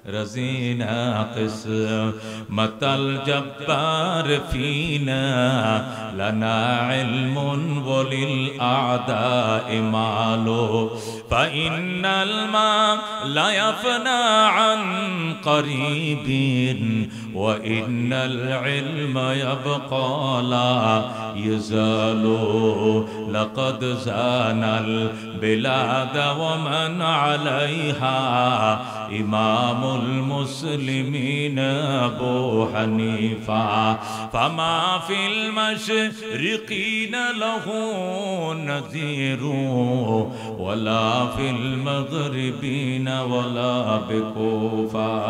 رزينا قسمة الجبار فينا لنا علم وللأعداء مال فإن الماء لا يفنى عن قريب وإن العلم يبقى لا يزال لقد زان البلاد ومن عليها إمام المسلمين أبو حنيفة فما في المشرقين له نذير ولا في المغربين ولا بكوفة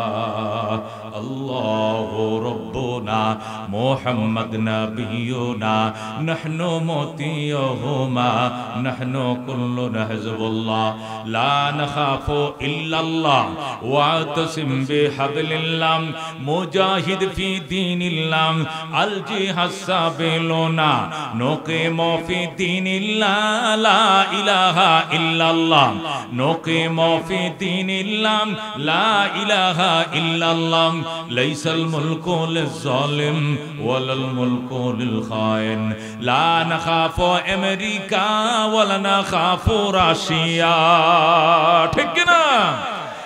الله ربنا محمد نبينا نحن مطيعهما نحن كلنا حزب الله لا نخاف إلا الله واعتصم بحبل الله مجاهد في دين الله الجهاد سبيلنا نقيم في دين الله لا إله إلا الله نقيم في دين الله لا إله إلا الله ليس الملك للظالم ولا الملك للخائن لا نخاف أمريكا ولا نخاف روسيا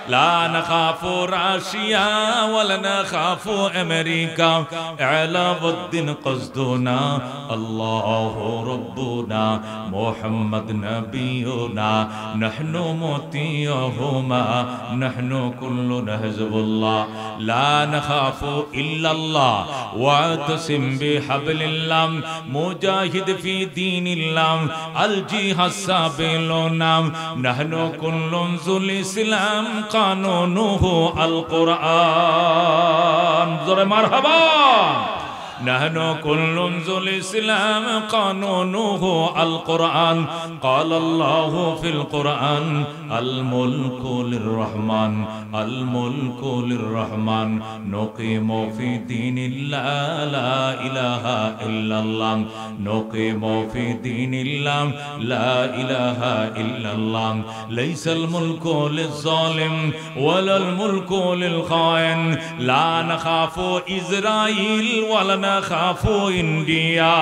لا نخاف روسيا ولا نخاف أمريكا على الدين قصدنا الله ربنا محمد نبينا نحن مطيعهما نحن كلنا حزب الله لا نخاف إلا الله واعتصم بحبل الله مجاهد في دين الله الجهاد سبيلنا نحن كل ذو الإسلام قانونه القرآن زور مرحبا نحن كل ذو الإسلام قانونه القرآن قال الله في القرآن الملك للرحمن الملك للرحمن نقيم في دين الله لا إله إلا الله نقيم في دين الله لا إله إلا الله ليس الملك للظالم ولا الملك للخائن لا نخاف إسرائيل ولا نخاف إنديا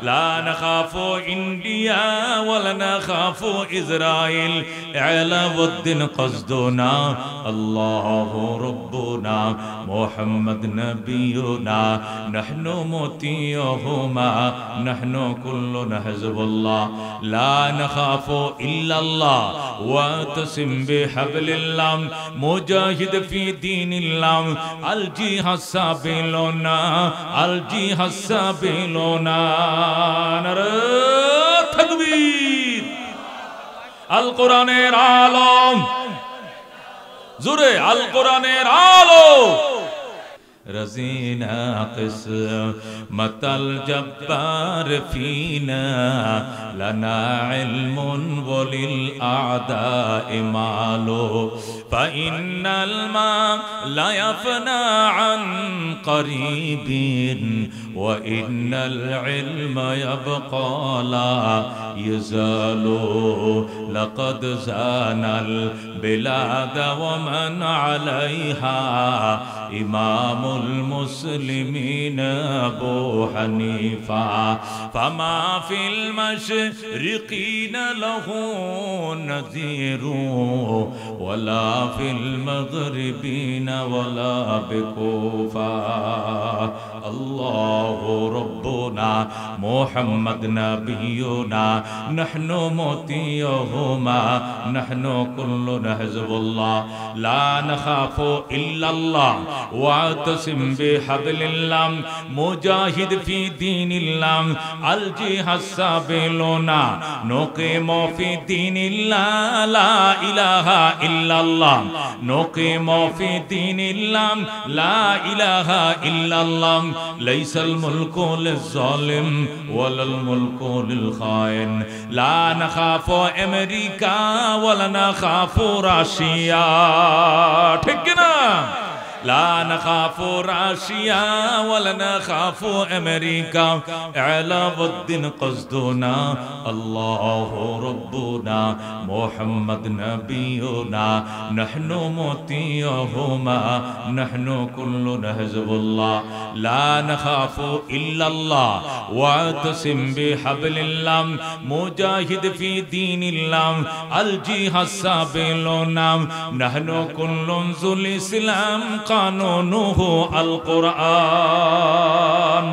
لا نخاف إنديا ولا نخاف إسرائيل على الدين قصدنا الله ربنا محمد نبينا نحن مطيعهما نحن كلنا حزب الله لا نخاف إلا الله واعتصم بحبل الله مجاهد في دين الله الجهاد سبيلنا الجهاد سبيلنا تكبير القرآن العالم زوري القرآن العالم رزينا قسمة الجبار فينا لنا علم وللأعداء مال فإن الماء لا يفنى عن قريب وإن العلم يبقى لا يزال لقد زان البلاد ومن عليها إمام المسلمين أبو حنيفة فما في المشرقين له نذير ولا في المغربين ولا بكوفة الله ربنا محمد نبينا نحن مطيعهما نحن كلنا حزب الله لا نخاف إلا الله واعتصم بحبل الله مجاهد في دين الله الجهاد سبيلنا نقيم في دين الله لا إله إلا الله نقيم في دين الله لا إله إلا الله ليس الملك للظالم ولا الملك للخائن لا نخاف أمريكا ولا نخاف روسيا لا نخاف راشيا ولا نخاف أمريكا إعلاء الدين قصدنا الله ربنا محمد نبينا نحن مطيعهما نحن كلنا حزب الله لا نخاف إلا الله واعتصم بحبل الله مجاهد في دين الله الجهاد سبيلنا نحن كل ذو الإسلام قانونه القرآن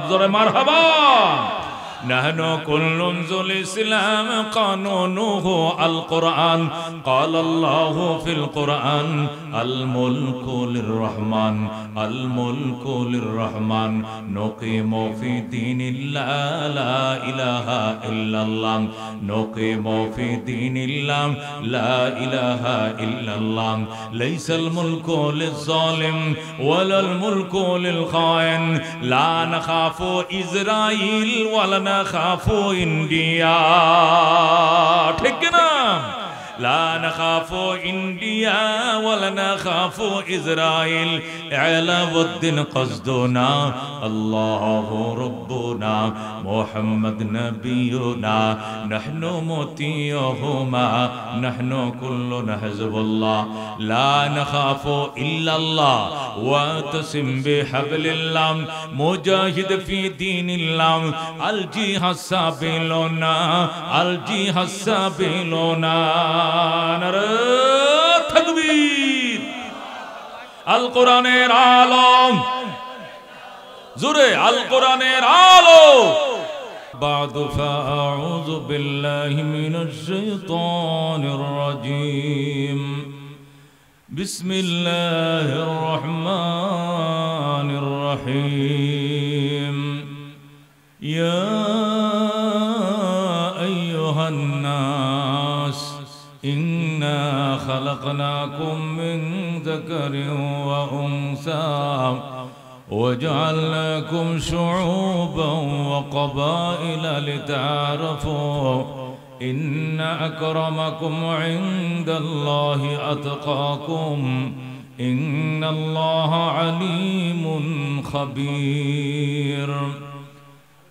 زور مرحبا نحن كل ذو الإسلام قانونه القرآن قال الله في القرآن الملك للرحمن الملك للرحمن نقيم في دين الله لا إله إلا الله نقيم في دين الله لا إله إلا الله ليس الملك للظالم ولا الملك للخائن لا نخاف إسرائيل ولا نخاف إنديا ঠিক না لا نخاف إنديا ولا نخاف إسرائيل إعلاء الدين قصدنا الله ربنا محمد نبينا نحن مطيعهما نحن كلنا حزب الله لا نخاف إلا الله واعتصم بحبل الله مجاهد في دين الله الجهاد سبيلنا الجهاد سبيلنا تكبير القرآن العالم زوري القرآن العالم بعد فأعوذ بالله من الشيطان الرجيم بسم الله الرحمن الرحيم يا أيها الناس إنا خلقناكم من ذكر وأنثى وجعلناكم شعوبا وقبائل لتعارفوا إن أكرمكم عند الله أتقاكم إن الله عليم خبير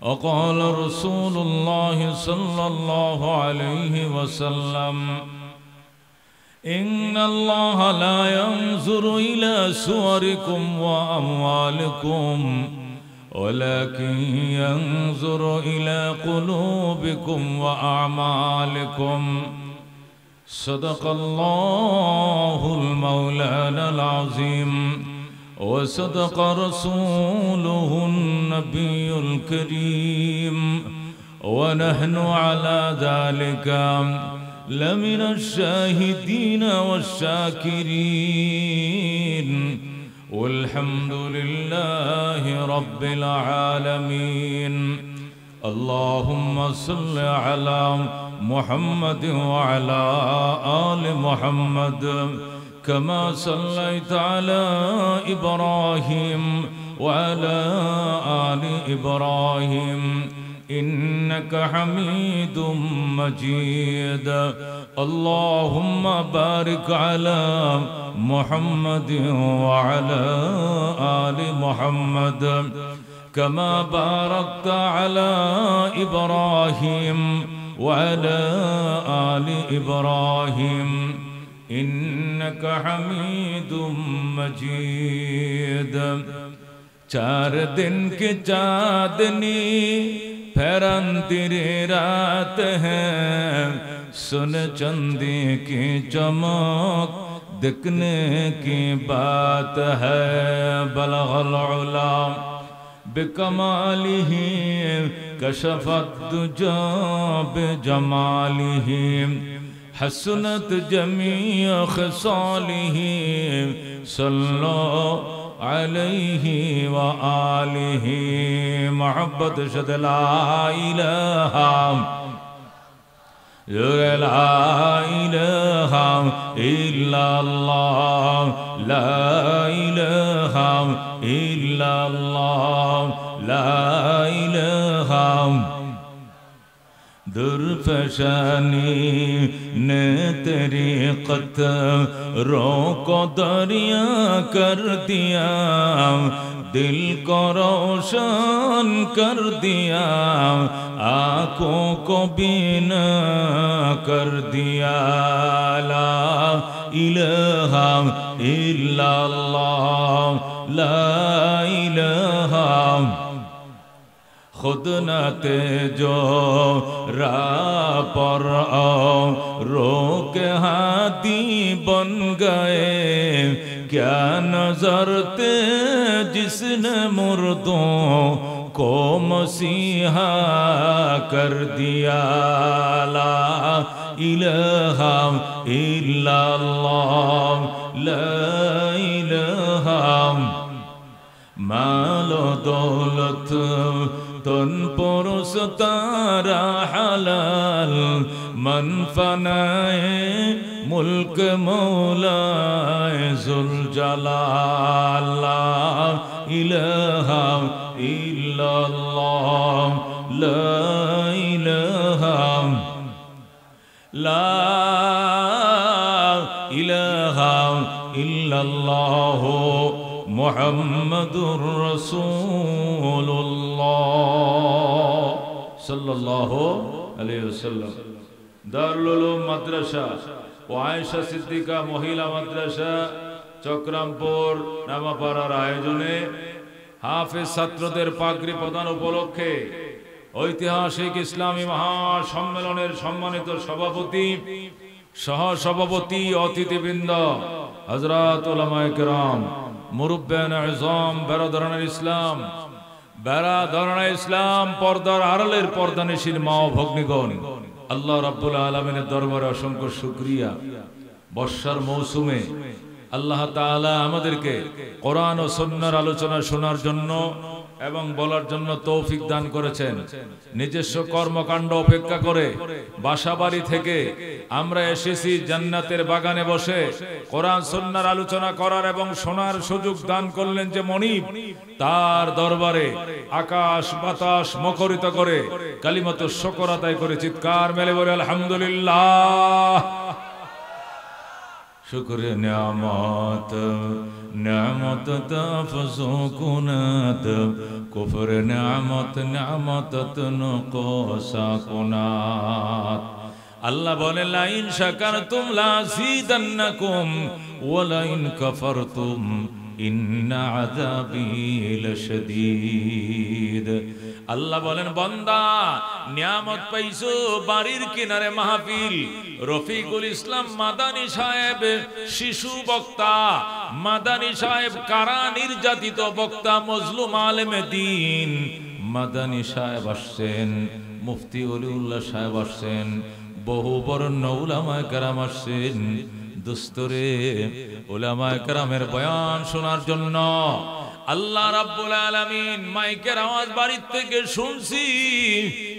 وقال رسول الله صلى الله عليه وسلم إن الله لا ينظر إلى صوركم وأموالكم ولكن ينظر إلى قلوبكم وأعمالكم صدق الله المولانا العظيم وصدق رسوله النبي الكريم ونحن على ذلك لمن الشاهدين والشاكرين والحمد لله رب العالمين اللهم صل على محمد وعلى آل محمد كما صليت على إبراهيم وعلى آل إبراهيم إنك حميد مجيد اللهم بارك على محمد وعلى آل محمد كما باركت على إبراهيم وعلى آل إبراهيم إنك حميد مجيد चार दिन की चांदनी फैरंतिरी रात है सुन चंदी की चमक दिखने की बात है बलगल उला बिकमालिही कशफत दुजा बिजमालिही हसनत जमीअ खसालिही सल्लो अलैहि व आलिहि मोहब्बत शद ला इलाहा इल्लल्लाह ला इलाहा इल्लल्लाह ला इलाहा दुर्फशानी ने तेरी क़तरों को दरिया कर दिया, दिल को रोशन कर दिया, आँखों को बीना कर दिया। ला इलाहा इल्लल्लाह, ला इलाहा खुद न तेजो राह पर रोक हाथी बन गए, क्या नजर थे जिसने मुर्दों को मसीहा कर दिया। ला इलाहा इल्लल्लाह, ला इलाहा मालो दौलत तुन पुरुष तारा हलाल, मन फनाए मुल्क मौलाए जुल जलाल। ला इलाहा इल्लल्लाह, ला इलाहा, ला इलाहा इल्लल्लाह मुहम्मदुर रसूलुल्लाह सल्लल्लाहु अलैहि वसल्लम। दारुल उलूम মাদ্রাসা ও আয়েশা সিদ্দিকা মহিলা মাদ্রাসা চক্রামপুর নামাপাড়ার আয়োজনে হাফেজ ছাত্রদের পাগড়ি প্রদান উপলক্ষে ঐতিহাসিক ইসলামী মহাসম্মেলনের সম্মানিত সভাপতি, সহসভাপতি, অতিথিবৃন্দ, হযরত উলামায়ে কেরাম, মুরব্বিয়ান আযম, বেরাদারানে ইসলাম, পর্দার আড়ালের পর্দানিশীন মা ও ভগ্নীগণ, আল্লাহ রাব্বুল আলামিনের দরবারে অসংখ্য শুকরিয়া। বর্ষার মৌসুমে আল্লাহ তাআলা আমাদেরকে কোরআন ও সুন্নাহর আলোচনা শোনার জন্য এবং বলার জন্য তৌফিক দান করেছেন। নিজস্ব কর্মকাণ্ড উপেক্ষা করে বাসাবাড়ি থেকে আমরা এসেছি জান্নাতের বাগানে বসে কোরআন সুন্নাহর আলোচনা করার এবং শোনার সুযোগ দান করলেন যে মনিব, তার দরবারে আকাশ বাতাস মুখরিত করে কালিমাতুশ শুকর আদায় করে চিৎকার মেলে বলে আলহামদুলিল্লাহ। शुक्र नियामत नियामत तफज़ो कुनात, कुफ्र नियामत नियामत नुक़सा कुनात। अल्लाह बोले लाइन शकरतुम लाज़ीदन्नकुम वलाइन कफरतुम इन्ना अज़ाबी लशदीद। আল্লাহ বলেন বান্দা নিয়ামত পাইছো, বাড়ির কিনারে মাহফিল, রফিকুল ইসলাম মাদানী সাহেব শিশু বক্তা, মাদানী সাহেব কারা নির্যাতিত বক্তা, মজলুম আলেমে দ্বীন মাদানী সাহেব আসছেন, মুফতি ওলিউল্লাহ সাহেব আসছেন, বহু বরেণ্য উলামায়ে কেরাম আসছেন। দুস্তরে উলামায়ে কেরামের বয়ান শোনার জন্য আল্লাহ রাব্বুল আলামিন মাইকের আওয়াজ বাড়ির থেকে শুনছি,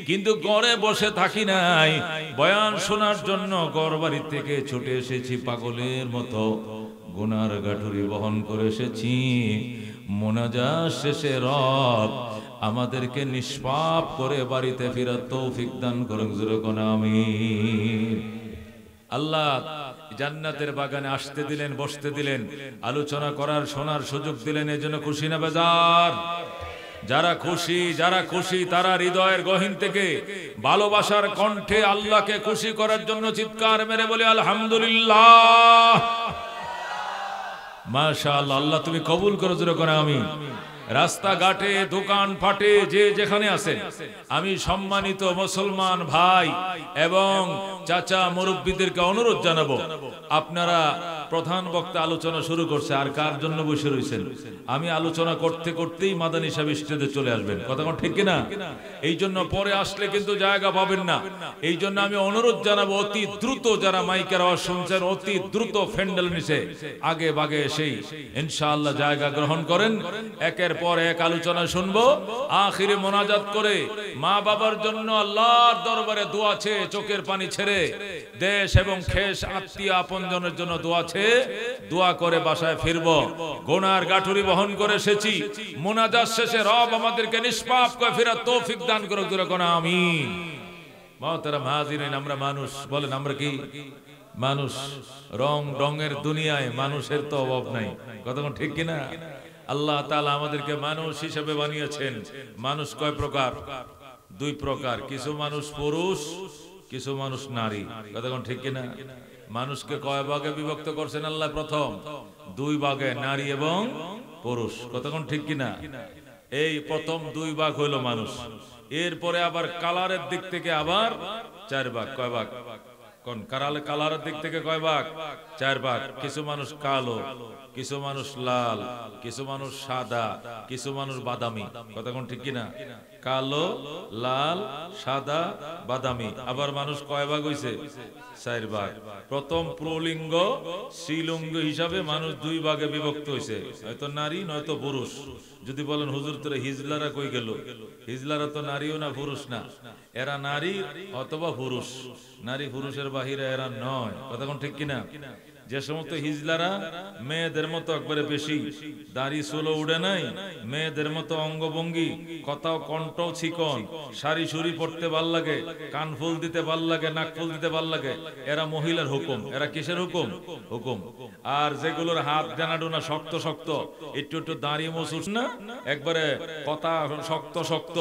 কিন্তু ঘরে বসে থাকি নাই, বয়ান শোনার জন্য ঘর বাড়ি থেকে ছুটে এসেছি পাগলের মতো, গুনার গাঠুরি বহন করে এসেছি। মুনাজাত শেষে রব আমাদেরকে নিষ্পাপ করে বাড়িতে ফেরার তৌফিক দান করুন, জোরে কোন আমিন। আল্লাহ জান্নাতের বাগানে আসতে দিলেন, বসতে দিলেন, আলোচনা করার শোনার সুযোগ দিলেন, এজন্য খুশি না বেজার? যারা খুশি তারা হৃদয়ের গহীন থেকে ভালোবাসার কণ্ঠে আল্লাহকে খুশি করার জন্য চিৎকার মেরে বলে আলহামদুলিল্লাহ, মাশাআল্লাহ। আল্লাহ তুমি কবুল করো, জোরে করে আমিন। রাস্তাঘাটে দোকান পাটে যে যেখানে আছেন, আমি সম্মানিত মুসলমান ভাই এবং চাচা মুরব্বীদেরকে অনুরোধ জানাবো, আপনারা প্রধান বক্তা আলোচনা শুরু করছে, আর কার জন্য বসে রয়েছেন? আমি আলোচনা করতে করতেই মাদানী সাহেব স্টেজে চলে আসবেন, কথা কোন ঠিক কিনা? এই জন্য পরে আসলে কিন্তু জায়গা পাবেন না। এই জন্য আমি অনুরোধ জানাবো, অতি দ্রুত যারা মাইকের আওয়াজ শুনছেন, অতি দ্রুত ফ্যান্ডেল নিচে আগে বাগে এসেই ইনশাআল্লাহ জায়গা গ্রহণ করেন। একের পর এক আলোচনা শুনবো, আখিরে মোনাজাত করে মা বাবার জন্য আল্লাহর দরবারে দোয়া চেয়ে চোখের পানি ছেড়ে, দেশ এবং খেস আত্মীয় আপনজনের জন্য দোয়া চেয়ে দোয়া করে বাসায় ফিরবো। গুনার গাঠুরি বহন করে এসেছি, মোনাজাত শেষে রব আমাদেরকে নিষ্পাপ করে ফেরার তৌফিক দান করুক, জোরে কোন আমিন। মুহতারাম হাজিরিন, আমরা মানুষ, বলেন আমরা কি মানুষ? রঙের দুনিয়ায় মানুষের তো অভাব নাই, কতক্ষণ ঠিক কিনা? আল্লাহ তাআলা আমাদেরকে মানুষ হিসেবে বানিয়েছেন। মানুষ কয় প্রকার? দুই প্রকার, কিছু মানুষ পুরুষ, কিছু মানুষ নারী, কতক্ষণ ঠিক কিনা? মানুষকে কয় ভাগে বিভক্ত করছেন আল্লাহ? প্রথম দুই ভাগে, নারী এবং পুরুষ, কতক্ষণ ঠিক কিনা? এই প্রথম দুই ভাগ হইল মানুষ। এরপরে আবার কালারের দিক থেকে আবার চার ভাগ। কয় ভাগ? কোন কালারের দিক থেকে কয় ভাগ? চার ভাগ। কিছু মানুষ কালো, কিছু মানুষ লাল, কিছু মানুষ সাদা, কিছু মানুষ বাদামি, কতক্ষণ ঠিক কিনা? কালো, লাল, সাদা, বাদামি। আবার মানুষ কয় ভাগ হইছে? চার ভাগ। প্রথম প্রলিঙ্গ শ্রীলিঙ্গ হিসাবে মানুষ দুই ভাগে বিভক্ত হইছে, হয়তো নারী নয়তো পুরুষ। যদি বলেন হুজুর তোরে হিজলারা কই গেল? হিজলারা তো নারীও না পুরুষ না, এরা নারী অথবা পুরুষ, নারী পুরুষের বাহিরে এরা নয়, কতক্ষণ ঠিক কিনা? যে সমস্ত হিজলারা মেয়েদের মতো একবারে বেশি দাড়ি চুলো উড়ে নাই, মেয়েদের মতো অঙ্গভঙ্গি, কথাও কণ্ঠ চিকন, শাড়ি শুড়ি পড়তে ভাল লাগে, কান ফুল দিতে ভাল লাগে, নাক ফুল দিতে ভাল লাগে, এরা মহিলার হুকুম। এরা কিসের হুকুম? হুকুম। আর যেগুলোর হাত ডানাডোনা শক্ত শক্ত, একটু একটু দাড়ি মসুস না, একবারে কথা শক্ত শক্ত,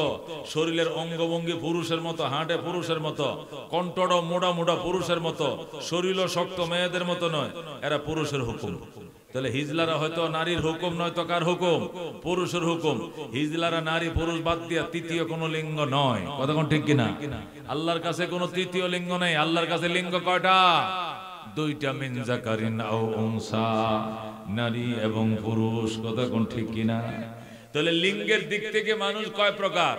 শরীরের অঙ্গভঙ্গি পুরুষের মতো, হাঁটে পুরুষের মতো, কণ্ঠটা মোটা মোটা পুরুষের মতো, শরীরও শক্ত মেয়েদের মতো নয়, এরা পুরুষের হুকুম। তাহলে হিজলারা হয়তো নারীর হুকুম নয় তো কার হুকুম? পুরুষের হুকুম। হিজলারা নারী পুরুষ বাদ দিয়া তৃতীয় কোনো লিঙ্গ নয়, কতক্ষণ ঠিক কিনা? আল্লাহর কাছে কোনো তৃতীয় লিঙ্গ নেই। আল্লাহর কাছে লিঙ্গ কয়টা? দুইটা, মিন যাকারিন আও উনসা, নারী এবং পুরুষ, কতক্ষণ ঠিক কিনা? তাহলে লিঙ্গের দিক থেকে মানুষ কয় প্রকার?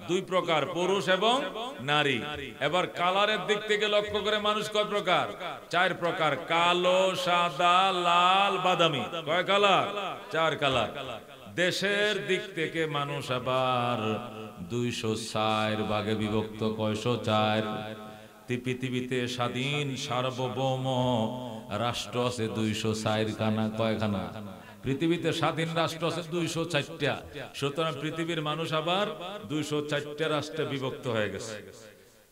দুই প্রকার, পুরুষ এবং নারী। এবার কালারের দিক থেকে লক্ষ্য করে মানুষ কয় প্রকার? চার প্রকার, কালো, সাদা, লাল, বাদামি। কয় কালার? চার কালার। দেশের দিক থেকে মানুষ আবার 204 ভাগে বিভক্ত। কয়শো? 4। পৃথিবীতে স্বাধীন সার্বভৌম রাষ্ট্র আছে 204 খানা। কয়খানা? পৃথিবীতে স্বাধীন রাষ্ট্র আছে 204টা। সুতরাং পৃথিবীর মানুষ আবার 204টা রাষ্ট্রে বিভক্ত হয়ে গেছে।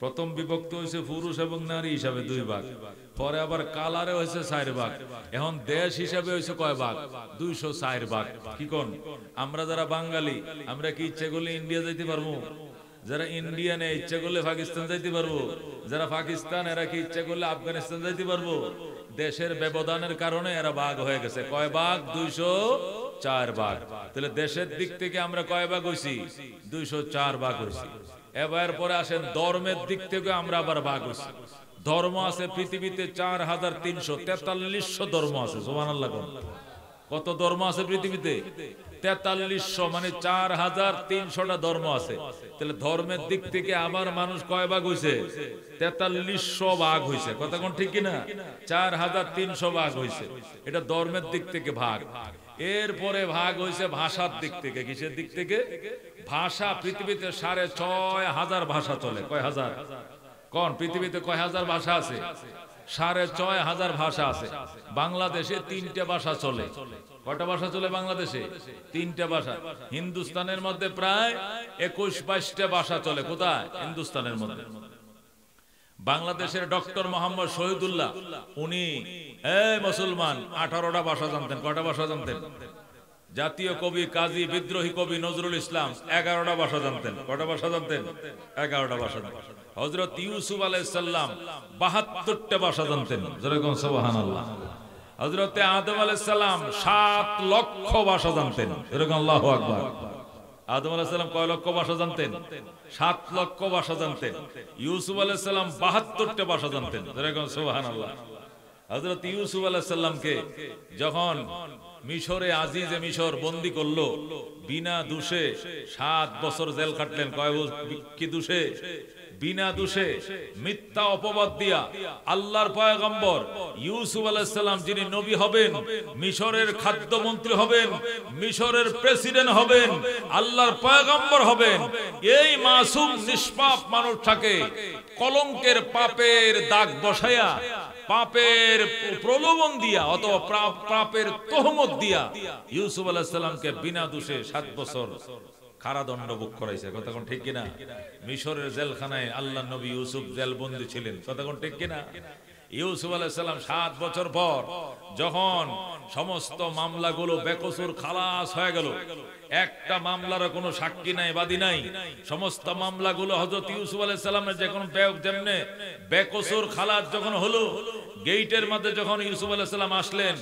প্রথম বিভক্ত হয়েছে পুরুষ এবং নারী হিসাবে দুই ভাগ, পরে আবার কালারে হয়েছে 4 ভাগ, এখন দেশ হিসাবে হয়েছে কয় ভাগ? 204 ভাগ। কি কোন? আমরা যারা বাঙালি, আমরা কি ইচ্ছে করলে ইন্ডিয়া যাইতে পারবো? যারা ইন্ডিয়ানে ইচ্ছে করলে পাকিস্তান যাইতে পারবো? যারা পাকিস্তান, এরা কি ইচ্ছে করলে আফগানিস্তান যাইতে পারবো? দেশের ব্যবধানের কারণে এরা ভাগ হয়ে গেছে। কয় ভাগ? 204 ভাগ। তাহলে দেশের দিক থেকে আমরা কয় ভাগ হইছি? 204 ভাগ হইছি। এবার পরে আসেন ধর্মের দিক থেকে আমরা আবার ভাগ হইছি। ধর্ম আছে পৃথিবীতে 4343 ধর্ম আছে। সুবহানাল্লাহ। কত ধর্ম আছে পৃথিবীতে? 4300, মানে 4300টা ধর্ম আছে। তাহলে ধর্মের দিক থেকে আবার মানুষ কয় ভাগ হইছে? 4300 ভাগ হইছে। কতক্ষণ ঠিক কিনা? 4300 ভাগ হইছে। এটা ধর্মের দিক থেকে ভাগ। এরপরে ভাগ হইছে ভাষার দিক থেকে। কিসের দিক থেকে? ভাষা। পৃথিবীতে 6500 ভাষা চলে। কয় হাজার? কোন পৃথিবীতে কয় হাজার ভাষা আছে? 6500 ভাষা আছে। বাংলাদেশে 3টে ভাষা চলে। কয়টা ভাষা চলে বাংলাদেশে? 3টে ভাষা। হিন্দুস্তানের মধ্যে প্রায় 21-22টা ভাষা চলে। কোথায়? হিন্দুস্তানের মধ্যে। বাংলাদেশের ডক্টর মোহাম্মদ শহীদুল্লাহ, উনি মুসলমান, 18টা ভাষা জানতেন। কয়টা ভাষা জানতেন? জাতীয় কবি, কাজী, বিদ্রোহী কবি নজরুল ইসলাম 11টা ভাষা জানতেন। কয়টা ভাষা জানতেন? 11টা ভাষা। হযরত ইউসুফ আলাইহিস সালাম 72টা ভাষা জানতেন। যেরকম সুবহানাল্লাহ। হযরত আদম আলাইহিস সালাম 7 লক্ষ ভাষা জানতেন। যেরকম আল্লাহু আকবার। আদম আলাইহিস সালাম কয় লক্ষ ভাষা জানতেন? 7 লক্ষ ভাষা জানতেন। ইউসুফ আলাইহিস সালাম 72টা ভাষা জানতেন। যেরকম সুবহানাল্লাহ। হযরত ইউসুফ আলাইহিস সালামকে যখন মিশরে আজিজে মিশর বন্দী করলো, বিনা দোষে 7 বছর জেল খাটলেন। কি দোষে? বিনা দোষে মিথ্যা অপবাদ দিয়া আল্লাহর পয়গম্বর ইউসুফ আলাইহিস সালাম, যিনি নবী হবেন, মিশরের খাদ্যমন্ত্রী হবেন, মিশরের প্রেসিডেন্ট হবেন, আল্লাহর পয়গম্বর হবেন, এই মাসুম নিষ্পাপ মানুষটাকে কলঙ্কের পাপের দাগ বসায়া, পাপের প্রলোভন দিয়া অথবা পাপের তহমত দিয়া ইউসুফ আলাইহিস সালামকে বিনা দোষে 7 বছর কারাদণ্ড ভোগ করাইছে, কথা কোন ঠিক কিনা? মিশরের জেলখানায় আল্লাহ নবী ইউসুফ জেলবন্দি ছিলেন, কথা কোন ঠিক কিনা? ইউসুফ আলাইহিস সালাম 7 বছর পর যখন সমস্ত মামলাগুলো বেকসুর খালাস হয়ে গেল, একটা মামলার কোনো সাক্ষী নাই, বাদী নাই, সমস্ত মামলাগুলো হযরত ইউসুফ আলাইহিস সালামের যখন যেমনে বেকসুর খালাস যখন হলো, গেটের মধ্যে যখন ইউসুফ আলাইহিস সালাম আসলেন,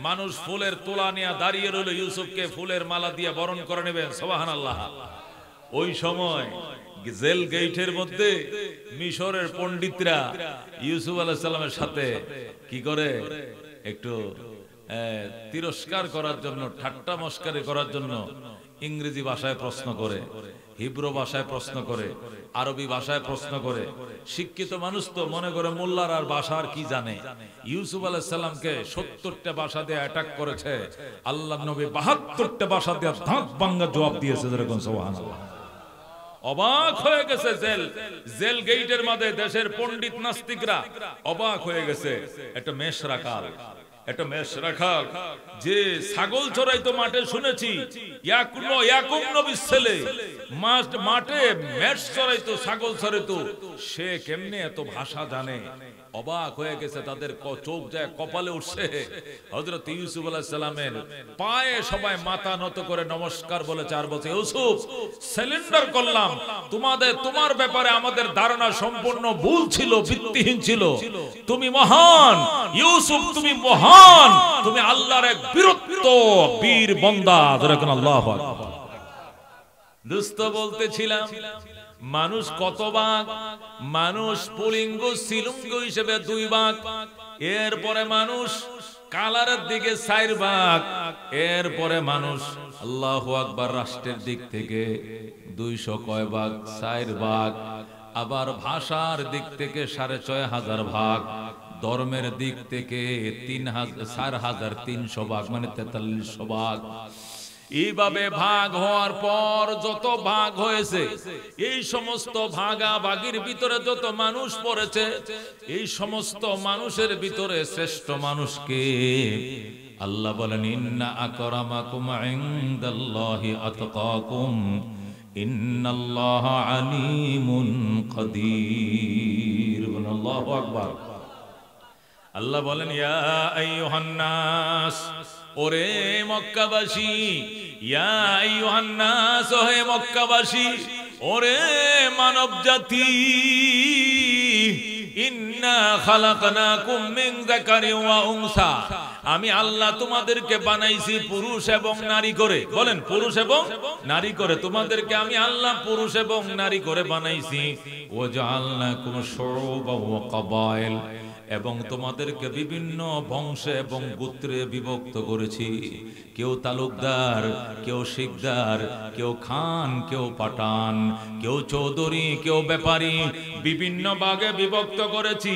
মানুষ ফুলের তোলা নিয়ে দাঁড়িয়ে রইল, ইউসুফকে ফুলের মালা দিয়ে বরণ করে নেবেন, সুবহানাল্লাহ। ওই সময় জেল গেটের মধ্যে মিশরের পণ্ডিতরা ইউসুফ আলাইহিস সালামের সাথে কি করে, একটু তিরস্কার করার জন্য, ঠাট্টা মস্কারি করার জন্য ইংরেজি ভাষায় প্রশ্ন করে, হিব্রু ভাষায় প্রশ্ন করে, আরবি ভাষায় প্রশ্ন করে। শিক্ষিত মানুষ তো মনে করে মোল্লার আর ভাষার কি জানে। ইউসুফ আলাইহিস সালামকে 70টা ভাষা দিয়ে অ্যাটাক করেছে, আল্লাহর নবী 72টা ভাষা দিয়ে দাঁত ভাঙা জবাব দিয়েছে, যেরকম সুবহানাল্লাহ। অবাক হয়ে গেছে জেল গেটের মধ্যে দেশের পণ্ডিত নাস্তিকরা অবাক হয়ে গেছে। একটা মেষ রাখাল যে ছাগল চড়াইতো মাঠে, শুনেছি ইয়াকুব নবীর ছেলে মাঠে মেষ চড়াইতো, ছাগল চড়াইতো, সে কেমনে এত ভাষা জানে? অবাক হয়ে গেছে, তাদের চোখ যায় কপালে উঠছে। হযরত ইউসুফ আলাইহিস সালামের পায়ে সবাই মাথা নত করে নমস্কার বলেছে, আর বলছে, ইউসুফ সারেন্ডার করলাম, তোমার ব্যাপারে আমাদের ধারণা সম্পূর্ণ ভুল ছিল, ভিত্তিহীন ছিল। তুমি মহান ইউসুফ, তুমি মহান, তুমি আল্লাহর এক বীর বান্দা, যেরকম আল্লাহু আকবার। দোস্ত বলতেছিলাম, মানুষ কত ভাগ? মানুষ পুলিঙ্গ স্ত্রীলিঙ্গ হিসেবে 2 ভাগ, এরপরে মানুষ কালারের দিকে 4 ভাগ, এরপরে মানুষ আল্লাহু আকবার রাষ্ট্রের দিক থেকে 200 কয় ভাগ, 4 ভাগ, আবার ভাষার দিক থেকে 6500 ভাগ, ধর্মের দিক থেকে 4300 ভাগ, মানে 4300 ভাগ। এইভাবে ভাগ হওয়ার পর যত ভাগ হয়েছে, এই সমস্ত ভাগাভাগির ভিতরে যত মানুষ পড়েছে, এই সমস্ত মানুষের ভিতরে শ্রেষ্ঠ মানুষকে আল্লাহ বলেন, ইন্না আকরামাকুম ইনদাল্লাহি আতকাকুম ইন্নাল্লাহা আলিমুন কাদির। আল্লাহু আকবার। আল্লাহ বলেন, ইয়া আইয়ুহান নাস, ওরে মক্কাবাসী, ইয়া আইয়ুহান নাস, ওহে মক্কাবাসী, ওরে মানব জাতি, ইন্না খালাকনাকুম মিন যাকারিন ওয়া উনসা, আমি আল্লাহ তোমাদেরকে বানাইছি পুরুষ এবং নারী করে। বলেন, পুরুষ এবং নারী করে। তোমাদেরকে আমি আল্লাহ পুরুষ এবং নারী করে বানাইছি। ওয়া জাআলনাকুম শুউবান ওয়া কাবাইল, এবং তোমাদেরকে বিভিন্ন বংশে এবং গোত্রে বিভক্ত করেছি। কেউ তালুকদার, কেউ শিকদার, কেউ খান, কেউ পাঠান, কেউ চৌধুরী, কেউ ব্যাপারী, বিভিন্ন ভাগে বিভক্ত করেছি।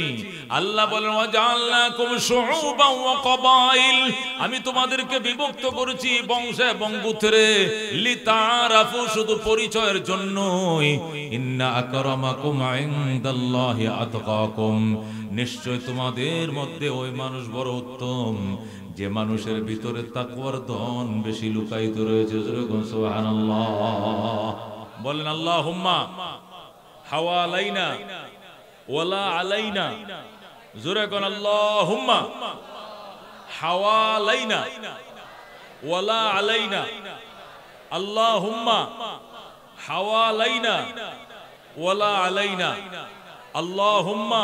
আল্লাহ বলেন, ওয়াজআলনাকুম শুউবান ওয়া কাবাইল, আমি তোমাদেরকে বিভক্ত করেছি বংশে এবং গোত্রে, লিতারাফু, শুধু পরিচয়ের জন্যই। ইন্না আকরামাকুম ইনদাল্লাহি আতকাকুম, নিশ্চয় তোমাদের মধ্যে ওই মানুষ বড় উত্তম যে মানুষের ভিতরে তাকওয়ার ধন বেশি লুকায়িত রয়েছে। সুবহানাল্লাহ। বলেন আল্লাহুম্মা হাওয়ালাইনা ওয়ালা আলাইনা। জোরে কোন আল্লাহুম্মা হাওয়ালাইনা ওয়ালা আলাইনা। আল্লাহুম্মা হাওয়ালাইনা ওয়ালা আলাইনা। আল্লাহুম্মা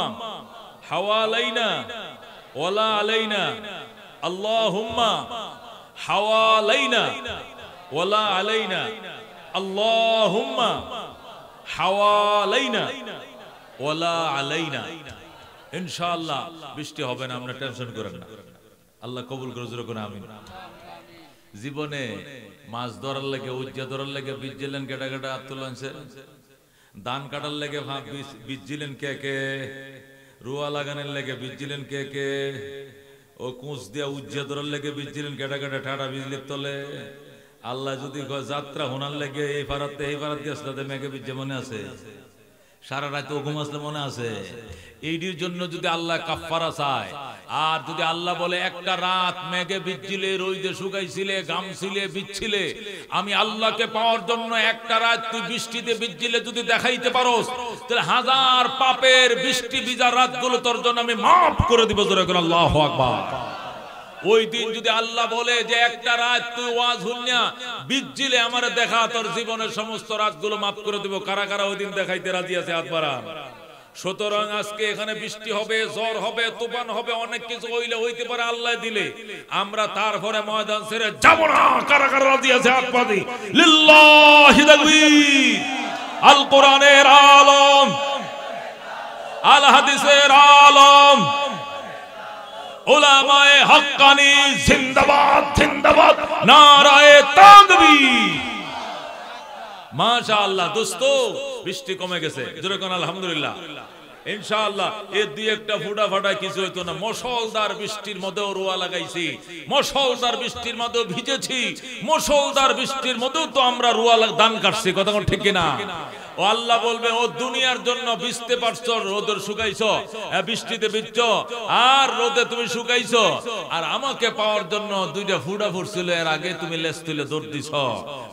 হাওয়ালাইনা ওয়ালা আলাইনা। আল্লাহুম্মা হাওয়ালাইনা ওয়ালা আলাইনা। আল্লাহুম্মা হাওয়ালাইনা ওয়ালা আলাইনা। ইনশাআল্লাহ বৃষ্টি হবে না, আপনারা টেনশন করেন না, আল্লাহ কবুল করে। জোরে করে আমিন। জীবনে মাছ ধরার লাগে, উজ্জা ধরার লাগে বীজ দিলেন কেটা কেটা তুলছে, ধান কাটার লেগে বীজ দিলেন কে কে, রুয়া লাগানোর লেগে বীজ দিলেন কে কে, ও কুঁচ দিয়া উজ্জা ধরার লেগে বীজ দিলেন কেটা কেটা ঠাড়া বিজলির তলে। আল্লাহ যদি যাত্রা হোনার লেগে এই পাড়াতে আসলে মেঘে বীজ মনে আছে, সারা রাত ঘুম আসলে মনে আছে। এইটির জন্য যদি আল্লাহ কাফারা চায়, আর যদি আল্লাহ বলে একটা রাত মেঘে ভিজছিলে, রোদে শুকাইছিলে, গামছিলে, বিচ্ছিলে, আমি আল্লাহকে পাওয়ার জন্য একটা রাত তুই বৃষ্টিতে ভিজছিলে যদি দেখাইতে পারোস, তাহলে হাজার পাপের বৃষ্টি ভিজা রাতগুলো তোর জন্য আমি মাফ করে দিব। জোরে করে আল্লাহু আকবার। ওই দিন যদি আল্লাহ বলে যে একটা রাত তুই ওয়াজ হুন্না ভিজছিলে, আমার দেখা তোর জীবনের সমস্ত রাতগুলো মাফ করে দিব। কারা কারা ওই দিন দেখাইতে রাজি আছে? হাত বাড়ান। সুতরাং আজকে এখানে বৃষ্টি হবে, ঝড় হবে, তুফান হবে, অনেক কিছু হইতে পারে, আল্লাহ দিলে আমরা তারপরে ময়দান ছেড়ে যাব না। কারা কারা রাজি আছে? হাত পাতি। লিল্লাহি তাকবীর। আল কোরআনের আলম, আল হাদিসের আলম, উলামায়ে হক্কানি জিন্দাবাদ, জিন্দাবাদ, নারায়ে তাকবীর। মাশাআল্লাহ দোস্ত, বৃষ্টি কমে গেছে, জোরে কোন আলহামদুলিল্লাহ। ইনশাআল্লাহ এর দুই একটা ফুটা ফাটা কিছু হইতো না। মুষলধার বৃষ্টির মধ্যেও রোয়া লাগাইছি, মুষলধার বৃষ্টির মধ্যেও ভিজেছি, মুষলধার বৃষ্টির মধ্যেও তো আমরা রোয়া দান কাটছি। কথা কোন ঠিক কিনা? ও আল্লাহ বলবে ও দুনিয়ার জন্য ভিজতে পারছো, রোদে শুকাইছো, বৃষ্টিতে ভিজছো, আর রোদে তুমি শুকাইছো, আর আমাকে পাওয়ার জন্য দুইটা ফুটা ফুটছিল, এর আগে তুমি লেজ তুলে দৌড় দিছ,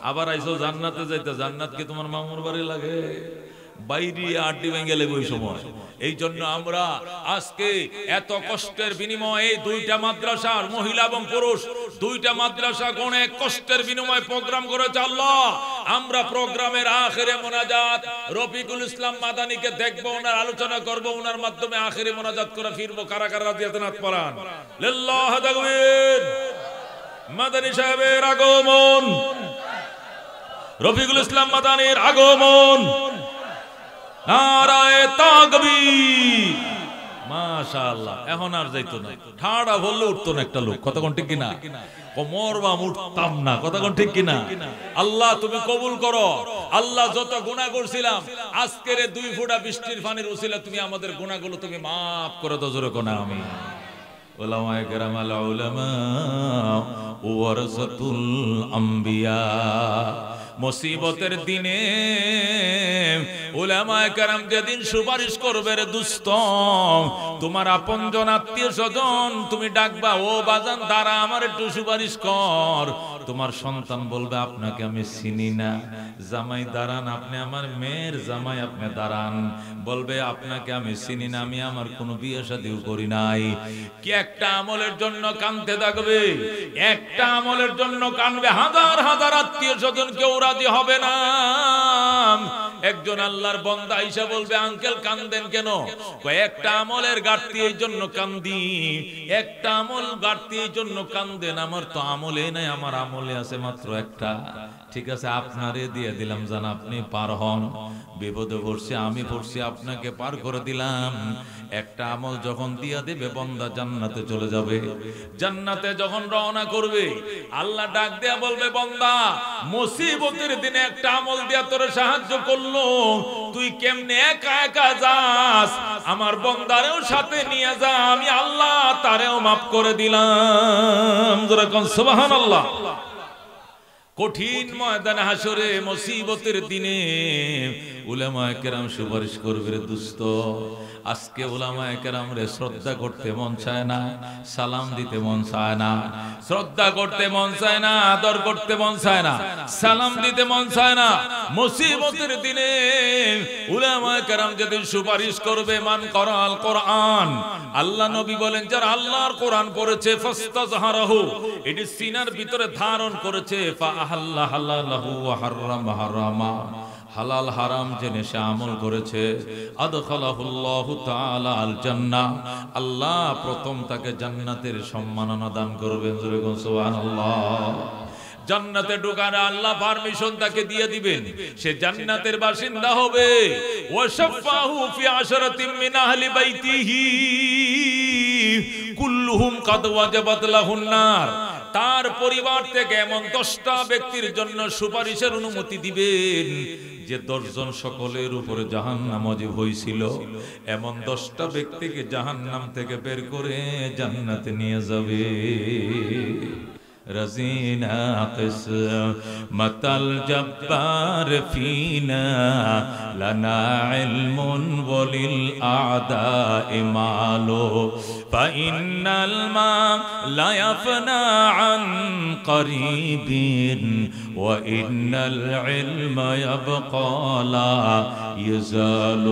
আবার আইছো জান্নাতে যাইতে। জান্নাত কি তোমার মামুর বাড়ি লাগে? বাইরে আড্ডি ভেঙে গেলে ওই সময়। এই জন্য আমরা আজকে এত কষ্টের বিনিময়ে এই দুইটা মাদ্রাসার, মহিলা এবং পুরুষ দুইটা মাদ্রাসা অনেক কষ্টের বিনিময়ে প্রোগ্রাম করেছে আল্লাহ। আমরা প্রোগ্রামের আখেরে মোনাজাত রফিকুল ইসলাম মাদানীকে দেখবো, ওনার আলোচনা করবো, ওনার মাধ্যমে আখেরে মোনাজাত করে ফিরবো। কারা কারা রাজি আছেন? হাত পড়ান। লিল্লাহি তাকবীর। মাদানী সাহেবের আগমন, রফিকুল ইসলাম মাদানীর আগমন, নারায়ে তাকবীর। মাশাআল্লাহ। এখন আর যাইতো না, ঠাড়া বললে উঠতো না একটা লোক। কথা কোন ঠিক কিনা? কোমর বা উঠতাম না। কথা কোন ঠিক কিনা? আল্লাহ তুমি কবুল করো। আল্লাহ যত গুনাহ করছিলাম, আজকের এই দুই ফোঁটা বৃষ্টির পানির উসিলা তুমি আমাদের গুনাহগুলো তুমি মাফ করে দাও। জোরে কোন আমিন। উলামায়ে কেরাম, আল উলামা ওয়ারাসাতুল আম্বিয়া। মুসিবতের দিনে উলামায়ে কেরাম যেদিন সুপারিশ করবে রে দোস্ত, তোমার আপনজন আত্মীয় স্বজন তুমি ডাকবা, ও বাজান দাঁড়া আমার একটু সুপারিশ কর। তোমার সন্তান বলবে আপনাকে আমি চিনি না। জামাই দাঁড়ান, আপনি আমার মেয়ের জামাই, আপনি দাঁড়ান। বলবে আপনাকে আমি চিনি না, আমি আমার কোনো বিয়ে শাদীও করি নাই। কি একটা আমলের জন্য কাঁদতে থাকবে, একটা আমলের জন্য কাঁদবে। হাজার হাজার আত্মীয় স্বজন কেউ রাজি হবে না। একজন আল্লাহর বান্দা আইসা বলবে আঙ্কেল কান্দেন কেন? কয়েকটা আমলের ঘাটতি এই জন্য কান্দি। একটা আমল ঘাটতি এই জন্য কান্দেন। আমার তো আমলে নাই, আমার আমলে আছে মাত্র একটা। ঠিক আছে আপনারে দিয়ে দিলাম, জান আপনি পার হন। বিপদে পড়ছি, আমি পড়ছি, আপনাকে পার করে দিলাম। একটা আমল যখন দিয়া দেবে বান্দা জান্নাতে চলে যাবে। জান্নাতে যখন রওনা করবে আল্লাহ ডাক দেয়া বলবে বান্দা মুসিবতের দিনে একটা আমল দিয়া তোরে সাহায্য করলো, তুই কেমনে একা একা যাস? আমার বান্দারেও সাথে নিয়ে যা, আমি আল্লাহ তারেও মাফ করে দিলাম। যারা কোন সুবহানাল্লাহ। কঠিন ময়দানে হাসরে মুসিবতের দিনে উলামায়ে কেরাম সুপারিশ করবে রে দোস্ত। আজকে উলামায়ে কেরাম রে শ্রদ্ধা করতে মন চায় না, সালাম দিতে মন চায় না, শ্রদ্ধা করতে মন চায় না, আদর করতে মন চায় না, সালাম দিতে মন চায় না। মুসিবতের দিনে উলামায়ে কেরাম যেদিন সুপারিশ করবে, মান করাল কোরআন, আল্লাহ নবী বলেন যারা আল্লাহর কোরআন পড়েছে ফাস্তাজহারাহু, এটি সিনার ভিতরে ধারণ করেছে, ফাআহাল্লা হালালাহু ওয়া হারামা হারামা, হালাল হারাম জেনে সে আমল করেছে, আদখালাহুল্লাহু তাআলা আল জান্নাহ, আল্লাহ প্রথম তাকে জান্নাতের সম্মাননা দান করবেন। জোরে বলুন সুবহানাল্লাহ। জান্নাতে ঢোকার আল্লাহ পারমিশন তাকে দিয়ে দিবেন, সে জান্নাতের বাসিন্দা হবে। ওয়াশাফাহু ফি আশরাতিন মিন আহলি বাইতিহি কুল্লুহুম কাদ ওয়াজাবাত লাহুন নার, তার পরিবার থেকে এমন 10টা ব্যক্তির জন্য সুপারিশের অনুমতি দিবেন যে 10 জন সকলের উপরে জাহান্নাম ওয়াজিব হয়েছিল। এমন 10টা ব্যক্তিকে জাহান্নাম থেকে বের করে জান্নাতে নিয়ে যাবে। رزينا قسمة الجبار فينا لنا علم وللأعداء مال فإن الماء لا يفنى عن قريب وإن العلم يبقى لا يزال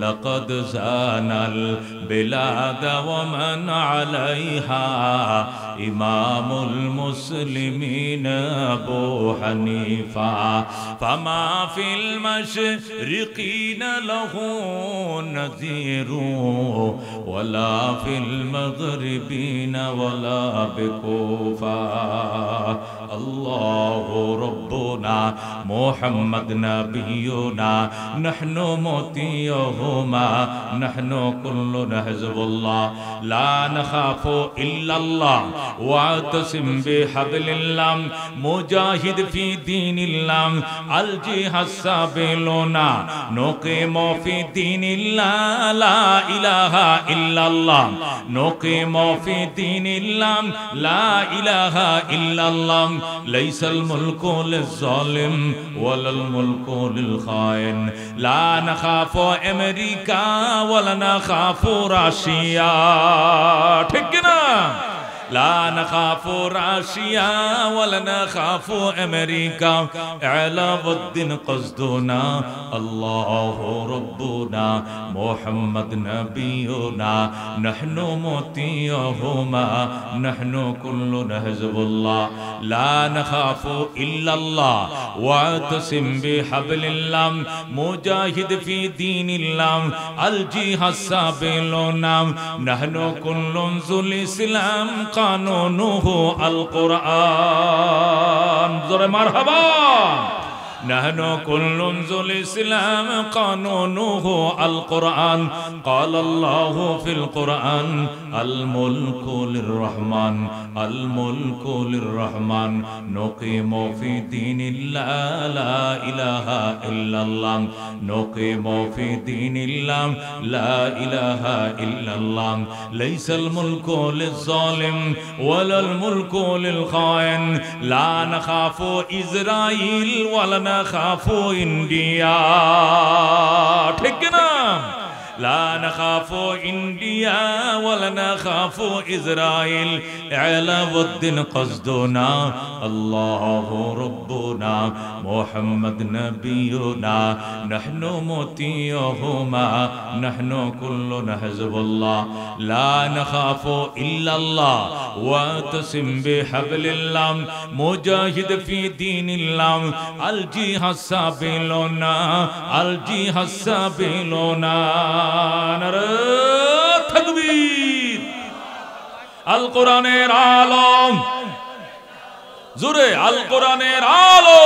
لقد زان البلاد ومن عليها إمام المسلمين أبو حنيفة فما في المشرقين له نذير ولا في المغربين ولا بكوفة الله ربنا محمد نبينا نحن مطيعهما نحن كلنا حزب الله لا نخاف إلا الله واعتصم بحبل الله مجاهد في دين الله الجهاد سبيلنا نقيم في دين الله لا إله إلا الله نقيم في دين الله لا إله إلا الله ليس الملك للظالم ولا الملك للخائن لا نخاف أمريكا ولا نخاف روسيا ঠিক না لا نخاف روسيا ولا نخاف أمريكا علاء الدين قصدنا الله ربنا محمد نبينا نحن مطيعهما نحن كلنا حزب الله لا نخاف إلا الله واعتصم بحبل الله مجاهد في دين الله الجهاد سبيلنا نحن كل ذو الإسلام قانونه القرآن زور مرحبا نحن كل ذو الإسلام قانونه القرآن قال الله في القرآن الملك للرحمن الملك للرحمن نقيم في دين الله لا إله إلا الله نقيم في دين الله لا إله إلا الله ليس الملك للظالم ولا الملك للخائن لا نخاف إسرائيل ولا نخاف إنديا ঠিক না لا نخاف إنديا ولا نخاف إسرائيل علاء الدين قصدنا الله ربنا محمد نبينا نحن مطيعهما نحن كلنا حزب الله لا نخاف إلا الله واعتصم بحبل الله مجاهد في دين الله الجهاد سبيلنا الجهاد سبيلنا তাকবীর আল কোরআনের আলো জোরে আল কোরআনের আলো